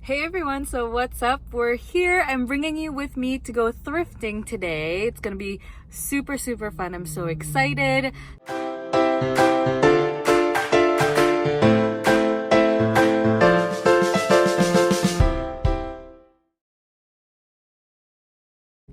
Hey everyone, so what's up? We're here. I'm bringing you with me to go thrifting today. It's gonna be super fun. I'm so excited.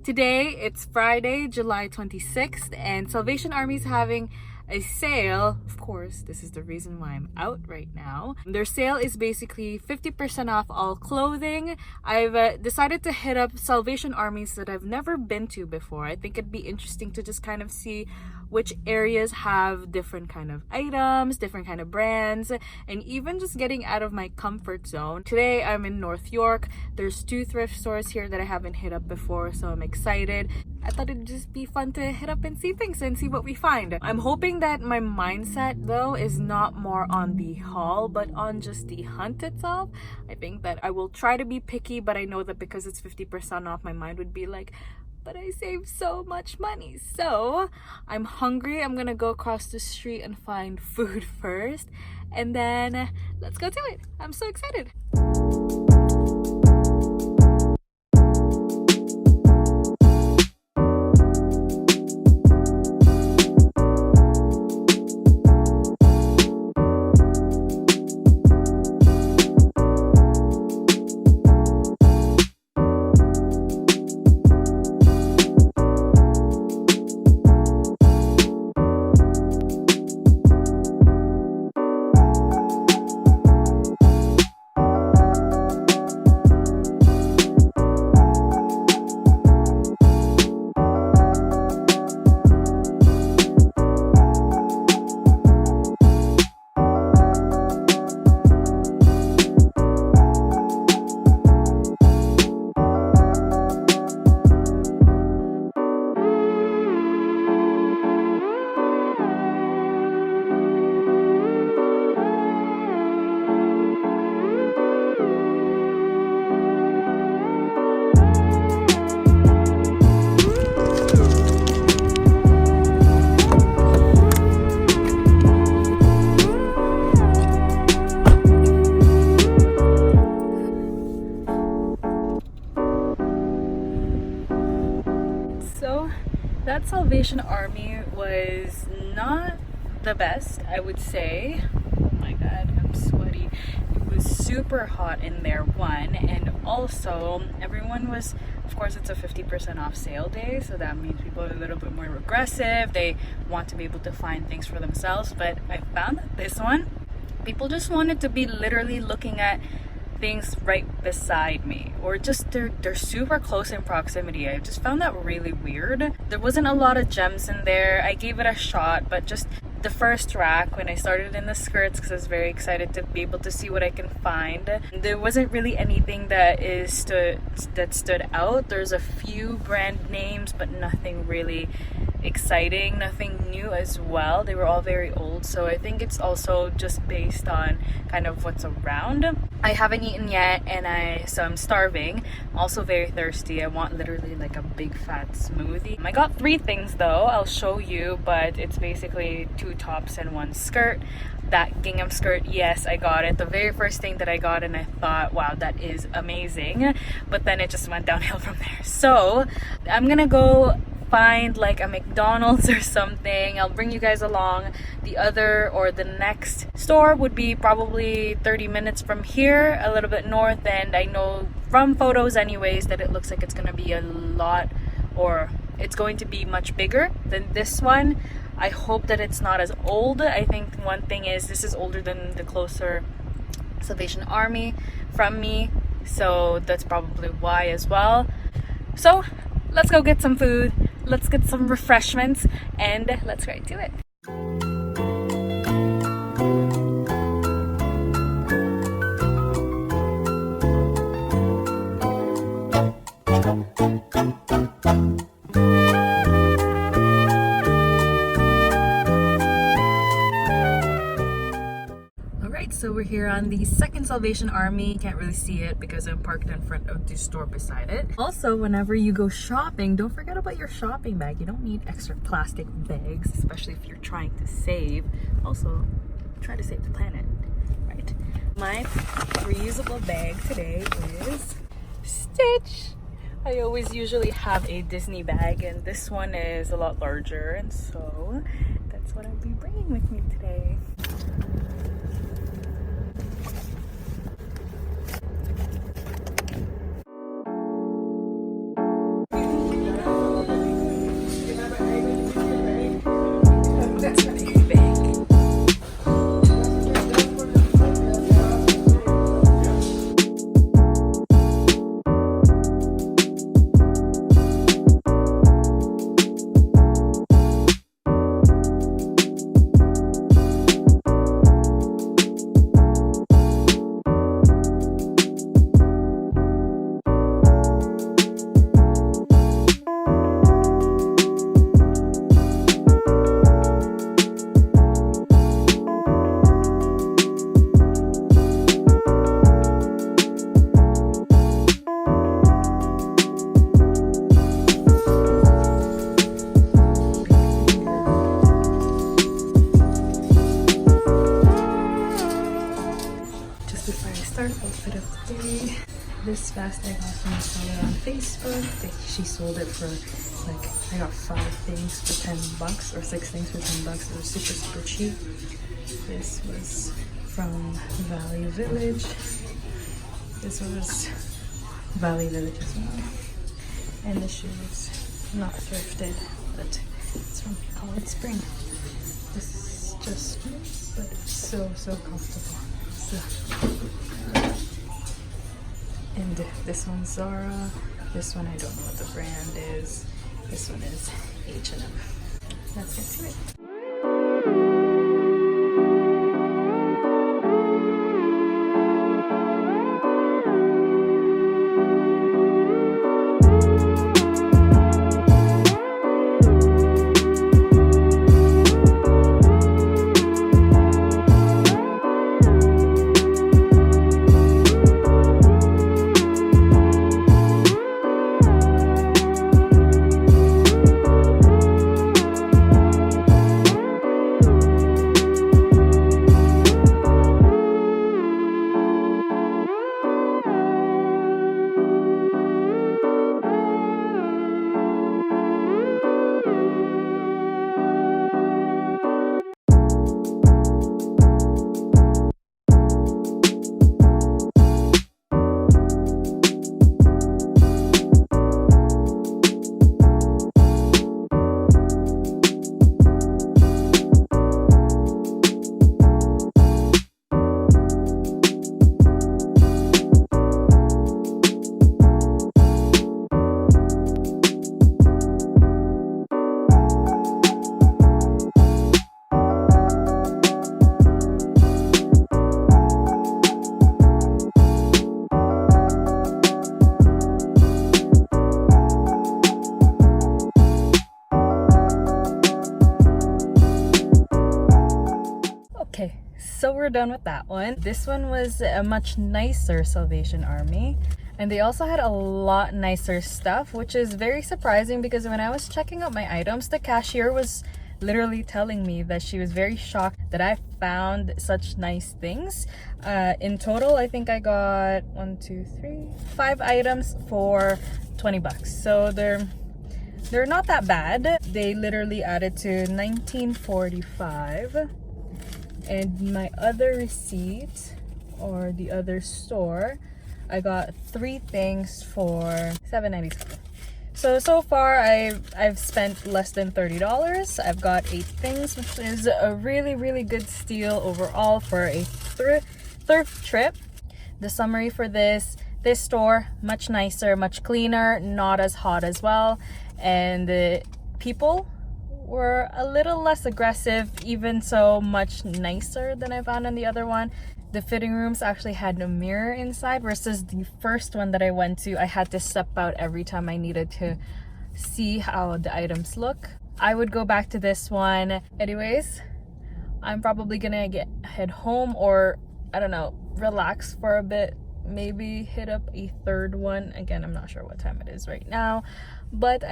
Today, it's Friday, July 26th, and Salvation Army is having a sale. Of course, this is the reason why I'm out right now. Their sale is basically 50% off all clothing. I've decided to hit up Salvation Armies that I've never been to before. I think it'd be interesting to just kind of see which areas have different kind of items, different kind of brands, and even just getting out of my comfort zone. Today, I'm in North York. There's 2 thrift stores here that I haven't hit up before, so I'm excited. I thought it'd just be fun to hit up and see things and see what we find. I'm hoping that my mindset though is not more on the haul but on just the hunt itself. I think that I will try to be picky, but I know that because it's 50% off, my mind would be like, but I saved so much money. So I'm hungry. I'm gonna go across the street and find food first, and then let's go do it. I'm so excited. So that Salvation Army was not the best, I would say. Oh my god, I'm sweaty. It was super hot in there, one, and also everyone was, of course it's a 50% off sale day, so that means people are a little bit more aggressive. They want to be able to find things for themselves, but I found that this one, people just wanted to be literally looking at things right beside me, or just they're super close in proximity. I just found that really weird. There wasn't a lot of gems in there. I gave it a shot, but just the first rack, when I started in the skirts, because I was very excited to be able to see what I can find, there wasn't really anything that stood out. There's a few brand names, but nothing really exciting, nothing new as well. They were all very old, so I think it's also just based on kind of what's around. I haven't eaten yet, and so I'm starving. I'm also very thirsty. I want literally like a big fat smoothie. I got 3 things though, I'll show you, but it's basically 2 tops and 1 skirt. That gingham skirt, yes, I got it. The very first thing that I got, and I thought, wow, that is amazing, but then it just went downhill from there. So I'm gonna go find like a McDonald's or something. I'll bring you guys along. The other, or the next store would be probably 30 minutes from here, a little bit north, and I know from photos anyways that it looks like it's gonna be a lot, or it's going to be much bigger than this one. I hope that it's not as old. I think one thing is this is older than the closer Salvation Army from me, so that's probably why as well. So let's go get some food, let's get some refreshments, and let's get to it. So we're here on the second Salvation Army. Can't really see it because I'm parked in front of the store beside it. Also, whenever you go shopping, don't forget about your shopping bag. You don't need extra plastic bags, especially if you're trying to save. Also, try to save the planet, right? My reusable bag today is Stitch. I always usually have a Disney bag, and this one is a lot larger, and so that's what I'll be bringing with me today. That's my big bag. Outfit of the day. This vest I got from a seller on Facebook. She sold it for like, I got 5 things for 10 bucks or 6 things for 10 bucks. It was super cheap. This was from Value Village. This was Value Village as well. And the shoes, not thrifted, but it's from College Spring. This is just me, but it's so comfortable. And this one's Zara. This one I don't know what the brand is. This one is H&M. Let's get to it. Okay, so we're done with that one. This one was a much nicer Salvation Army, and they also had a lot nicer stuff, which is very surprising because when I was checking out my items, the cashier was literally telling me that she was very shocked that I found such nice things. In total, I think I got 5 items for 20 bucks. So they're not that bad. They literally added to $19.45. And my other receipt, or the other store, I got 3 things for $7.97. So far I've spent less than $30. I've got 8 things, which is a really good steal overall for a thrift trip. The summary for this store, much nicer, much cleaner, not as hot as well, and the people were a little less aggressive, even so much nicer than I found in the other one. The fitting rooms actually had no mirror inside, versus the first one that I went to, I had to step out every time I needed to see how the items look. I would go back to this one. Anyways, I'm probably gonna head home, or I don't know, relax for a bit, maybe hit up a third one. Again, I'm not sure what time it is right now, but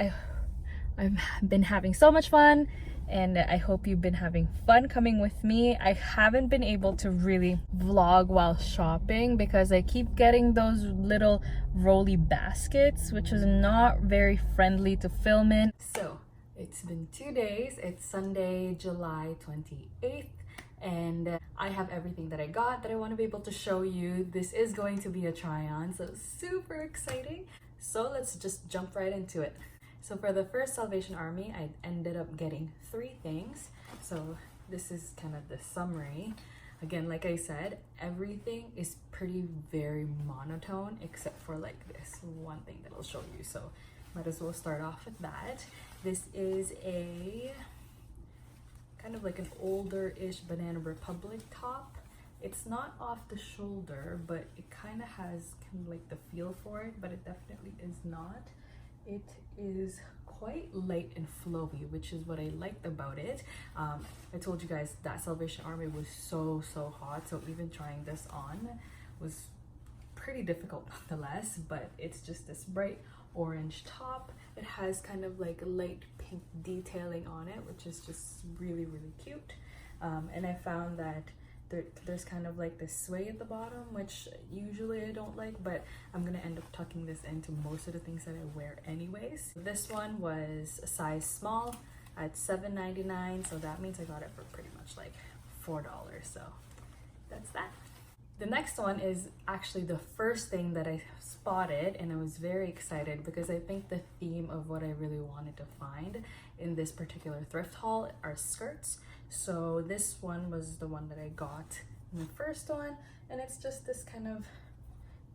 I I've been having so much fun, and I hope you've been having fun coming with me. I haven't been able to really vlog while shopping because I keep getting those little rolly baskets, which is not very friendly to film in. So it's been 2 days. It's Sunday, July 28th. And I have everything that I got that I want to be able to show you. This is going to be a try-on, so super exciting. So let's just jump right into it. So for the first Salvation Army, I ended up getting 3 things. So this is kind of the summary. Again, like I said, everything is very monotone except for like this one thing that I'll show you. So might as well start off with that. This is a kind of like an older-ish Banana Republic top. It's not off the shoulder, but it kind of has kind of like the feel for it, but it definitely is not. It is quite light and flowy, which is what I liked about it. I told you guys that Salvation Army was so hot, so even trying this on was pretty difficult nonetheless. But it's just this bright orange top. It has kind of like light pink detailing on it, which is just really cute. And I found that there's kind of like this sway at the bottom, which usually I don't like, but I'm gonna end up tucking this into most of the things that I wear anyways. This one was a size small at $7.99, so that means I got it for pretty much like $4, so that's that. The next one is actually the first thing that I spotted, and I was very excited because I think the theme of what I really wanted to find in this particular thrift haul are skirts. So this one was the one that I got in the first one, and it's just this kind of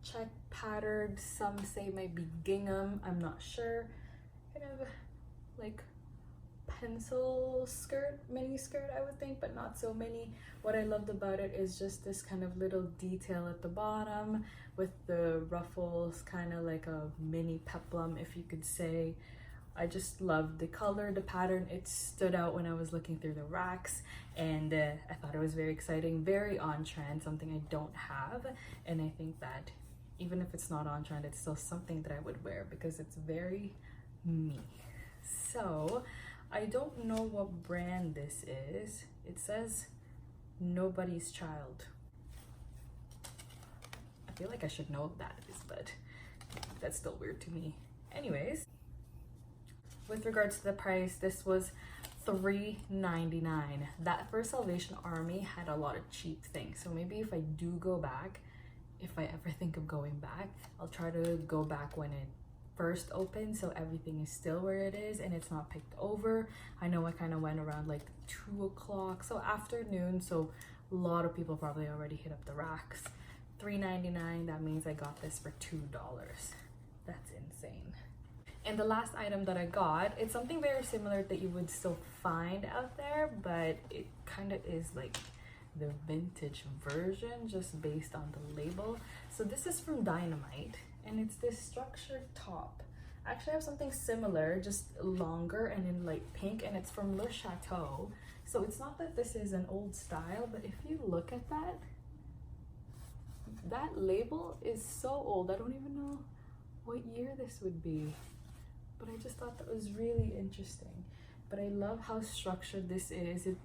check patterned, some say might be gingham, I'm not sure, kind of like pencil skirt, mini skirt I would think, but not so mini. What I loved about it is just this kind of little detail at the bottom with the ruffles, kind of like a mini peplum if you could say. I just loved the color, the pattern. It stood out when I was looking through the racks, and I thought it was very exciting, very on trend, something I don't have. And I think that even if it's not on trend, it's still something that I would wear because it's very me. So I don't know what brand this is. It says Nobody's Child. I feel like I should know what that is, but that's still weird to me. Anyways, with regards to the price, this was $3.99. That first Salvation Army had a lot of cheap things, so maybe if I do go back, if I ever think of going back, I'll try to go back when it first opened, so everything is still where it is and it's not picked over. I know I kind of went around like 2 o'clock, so afternoon, so a lot of people probably already hit up the racks. $3.99, that means I got this for $2. That's insane. And the last item that I got, it's something very similar that you would still find out there, but it kind of is like the vintage version just based on the label. So this is from Dynamite, and it's this structured top. I actually have something similar, just longer and in like pink, and it's from Le Chateau. So it's not that this is an old style, but if you look at that, that label is so old. I don't even know what year this would be, but I just thought that was really interesting. But I love how structured this is. It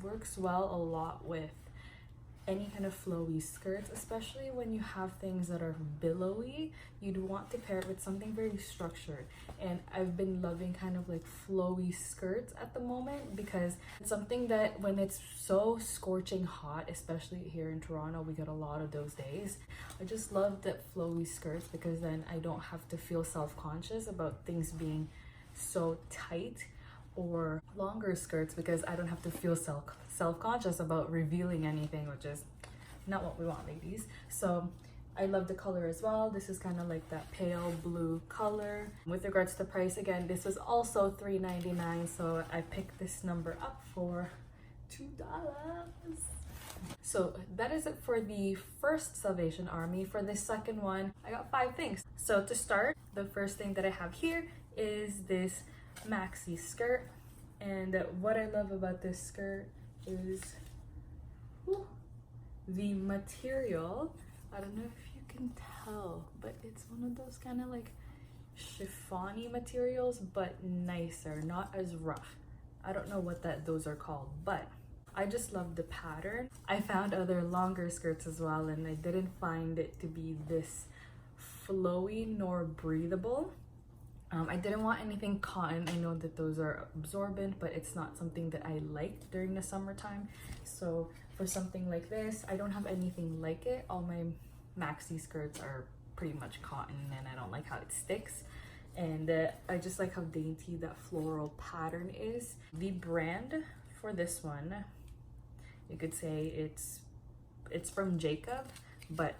works well a lot with any kind of flowy skirts, especially when you have things that are billowy. You'd want to pair it with something very structured, and I've been loving kind of like flowy skirts at the moment because it's something that when it's so scorching hot, especially here in Toronto, we get a lot of those days. I just love that flowy skirts because then I don't have to feel self-conscious about things being so tight, or longer skirts because I don't have to feel self-conscious about revealing anything, which is not what we want, ladies. So I love the color as well. This is kind of like that pale blue color. With regards to price, again, this was also $3.99, so I picked this number up for $2. So that is it for the first Salvation Army. For the second one, I got 5 things. So to start, the first thing that I have here is this maxi skirt, and what I love about this skirt is the material. I don't know if you can tell, but it's one of those kind of like chiffon-y materials, but nicer, not as rough. I don't know what those are called, but I just love the pattern. I found other longer skirts as well, and I didn't find it to be this flowy nor breathable. I didn't want anything cotton. I know that those are absorbent, but it's not something that I like during the summertime. So for something like this, I don't have anything like it. All my maxi skirts are pretty much cotton, and I don't like how it sticks. And I just like how dainty that floral pattern is. The brand for this one, you could say it's from Jacob, but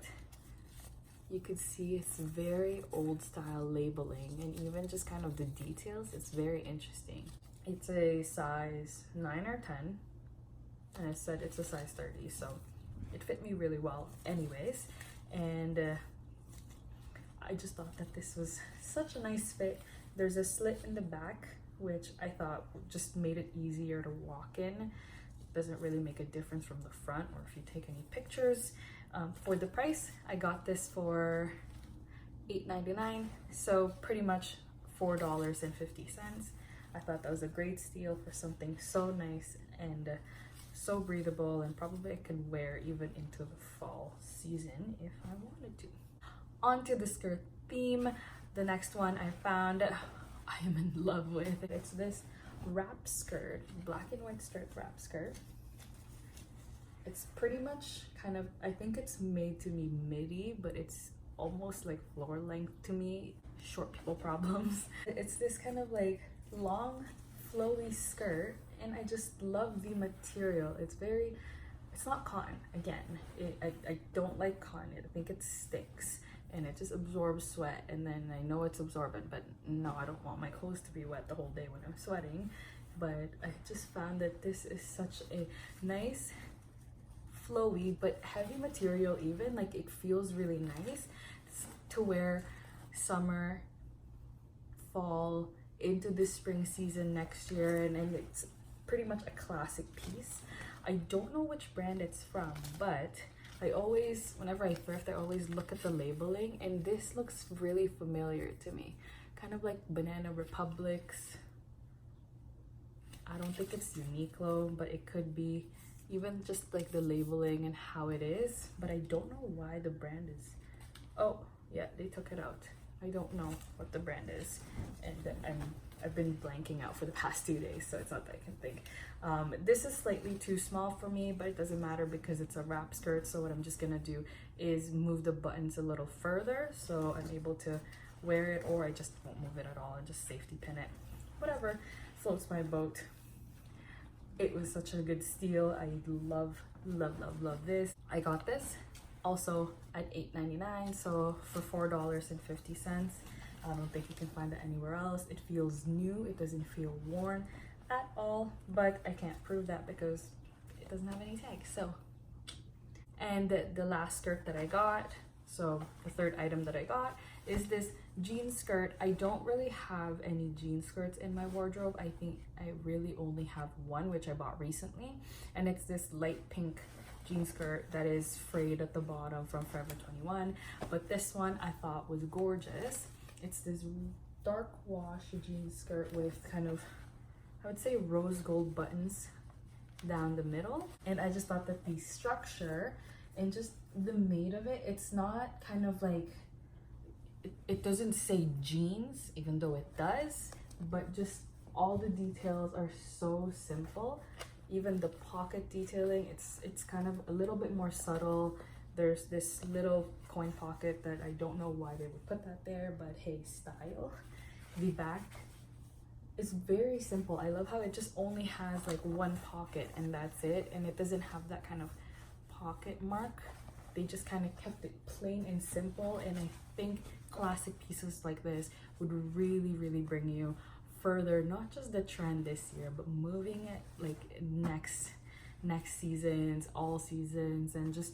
you could see it's very old style labeling, and even just kind of the details, it's very interesting. It's a size 9 or 10, and it said it's a size 30, so it fit me really well anyways. And I just thought that this was such a nice fit. There's a slit in the back, which I thought just made it easier to walk in. Doesn't really make a difference from the front or if you take any pictures. For the price, I got this for $8.99, so pretty much $4.50. I thought that was a great steal for something so nice and so breathable, and probably I could wear even into the fall season if I wanted to. On to the skirt theme. The next one I found I am in love with. It's this wrap skirt, black and white strip wrap skirt. It's pretty much kind of, I think it's made to be midi, but it's almost like floor length to me. Short people problems. It's this kind of like long flowy skirt, and I just love the material. It's not cotton. Again, I don't like cotton. I think it sticks and it just absorbs sweat, and then I know it's absorbent, but no, I don't want my clothes to be wet the whole day when I'm sweating. But I just found that this is such a nice flowy but heavy material. Even like it feels really nice to wear summer, fall, into the spring season next year, and it's pretty much a classic piece. I don't know which brand it's from, but I always, whenever I thrift, I always look at the labeling, and this looks really familiar to me. Kind of like Banana Republic's. I don't think it's Uniqlo, but it could be. Even just like the labeling and how it is, but I don't know why the brand is. Oh yeah, they took it out. I don't know what the brand is, and I've been blanking out for the past 2 days, so it's not that I can think. This is slightly too small for me, but it doesn't matter because it's a wrap skirt. So what I'm just gonna do is move the buttons a little further so I'm able to wear it, or I just won't move it at all and just safety pin it. Whatever floats my boat. It was such a good steal. I love, love, love, love this. I got this also at $8.99, so for $4.50. I don't think you can find it anywhere else. It feels new. It doesn't feel worn at all, but I can't prove that because it doesn't have any tags. So, and the last skirt that I got, so the third item that I got is this jean skirt. I don't really have any jean skirts in my wardrobe. I think I really only have one, which I bought recently, and it's this light pink jean skirt that is frayed at the bottom from Forever 21. But this one I thought was gorgeous. It's this dark wash jean skirt with kind of, I would say, rose gold buttons down the middle, and I just thought that the structure and just the made of it, it's not kind of like, it doesn't say jeans, even though it does, but just all the details are so simple. Even the pocket detailing, it's kind of a little bit more subtle. There's this little coin pocket that I don't know why they would put that there, but hey, style. The back is very simple. I love how it just only has like one pocket and that's it, and it doesn't have that kind of pocket mark. They just kind of kept it plain and simple, and I think classic pieces like this would really, really bring you further, not just the trend this year, but moving it like next seasons, all seasons, and just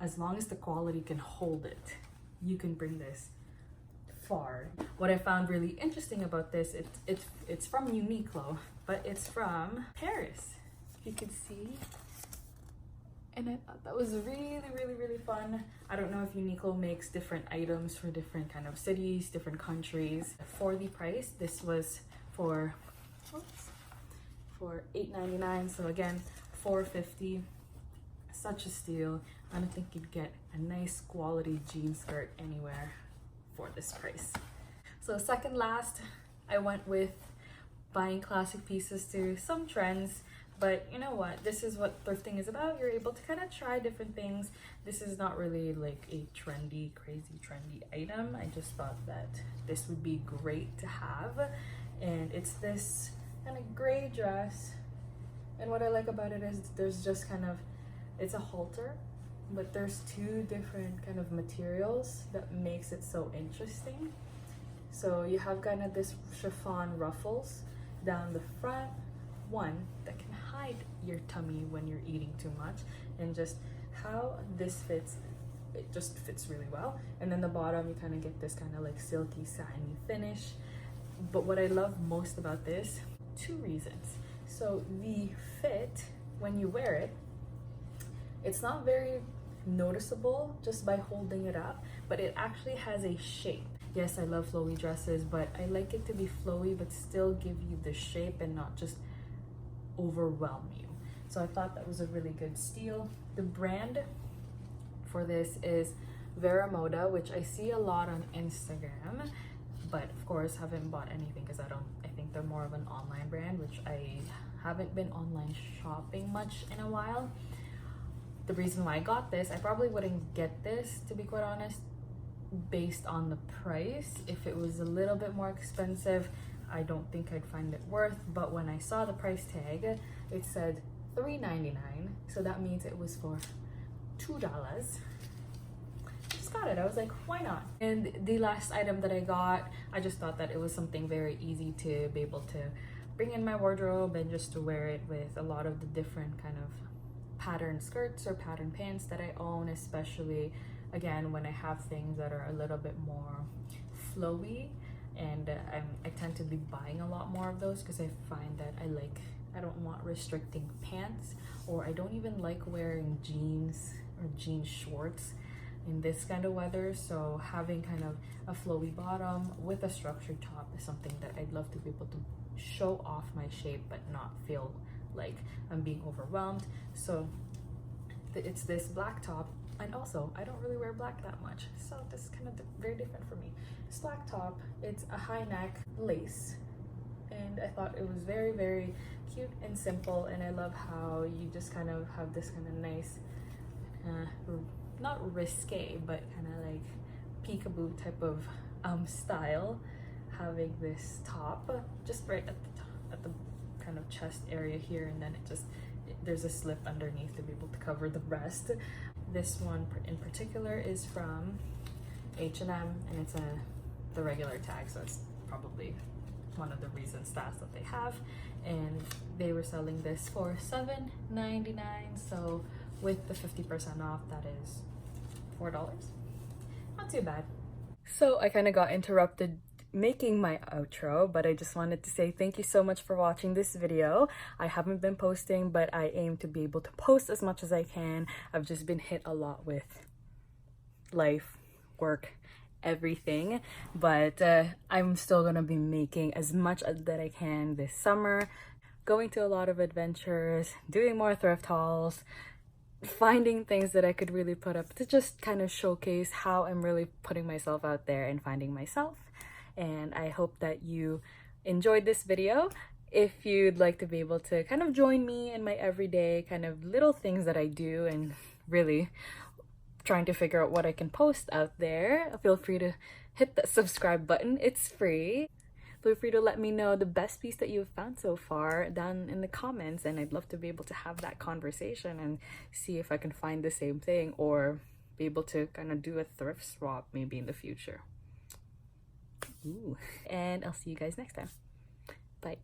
as long as the quality can hold it, you can bring this far. What I found really interesting about this, it's from Uniqlo, but it's from Paris. If you can see, and I thought that was really fun. I don't know if Uniqlo makes different items for different kind of cities, different countries. For the price, this was for $8.99, so again $4.50. Such a steal. I don't think you'd get a nice quality jean skirt anywhere for this price. So second last, I went with buying classic pieces to some trends. But you know what? This is what thrifting is about. You're able to kind of try different things. This is not really like a trendy, crazy trendy item. I just thought that this would be great to have. And it's this kind of gray dress. And what I like about it is there's just kind of, it's a halter, but there's two different kind of materials that makes it so interesting. So you have kind of this chiffon ruffles down the front, one that can hide your tummy when you're eating too much, and just how this fits, it just fits really well. And then the bottom, you kind of get this kind of like silky satiny finish. But what I love most about this, two reasons. So the fit, when you wear it, it's not very noticeable just by holding it up, but it actually has a shape. Yes, I love flowy dresses, but I like it to be flowy but still give you the shape and not just overwhelm you. So I thought that was a really good steal. The brand for this is Vera Moda, which I see a lot on Instagram, but of course haven't bought anything because I think they're more of an online brand, which I haven't been online shopping much in a while. The reason why I got this, I probably wouldn't get this, to be quite honest, based on the price. If it was a little bit more expensive, I don't think I'd find it worth. But when I saw the price tag, it said $3.99, so that means it was for $2. Just got it. I was like, why not? And the last item that I got, I just thought that it was something very easy to be able to bring in my wardrobe and just to wear it with a lot of the different kind of pattern skirts or pattern pants that I own, especially again when I have things that are a little bit more flowy. And I tend to be buying a lot more of those because I find that I don't want restricting pants, or I don't even like wearing jeans or jean shorts in this kind of weather. So having kind of a flowy bottom with a structured top is something that I'd love to be able to show off my shape but not feel like I'm being overwhelmed. So it's this black top, and also I don't really wear black that much, so this is kind of very different for me. This black top, it's a high neck lace, and I thought it was very cute and simple. And I love how you just kind of have this kind of nice not risque but kind of like peekaboo type of style, having this top just right at the top, at the kind of chest area here, and then there's a slip underneath to be able to cover the rest. This one in particular is from H&M, and it's the regular tag, so it's probably one of the recent styles that they have. And they were selling this for $7.99, so with the 50% off, that is $4. Not too bad. So I kind of got interrupted making my outro, but I just wanted to say thank you so much for watching this video. I haven't been posting, but I aim to be able to post as much as I can. I've just been hit a lot with life, work, everything, but I'm still gonna be making as much that I can this summer, going to a lot of adventures, doing more thrift hauls, finding things that I could really put up to just kind of showcase how I'm really putting myself out there and finding myself. And I hope that you enjoyed this video. If you'd like to be able to kind of join me in my everyday kind of little things that I do and really trying to figure out what I can post out there, feel free to hit that subscribe button. It's free. Feel free to let me know the best piece that you've found so far down in the comments, and I'd love to be able to have that conversation and see if I can find the same thing or be able to kind of do a thrift swap maybe in the future. Ooh. And I'll see you guys next time. Bye.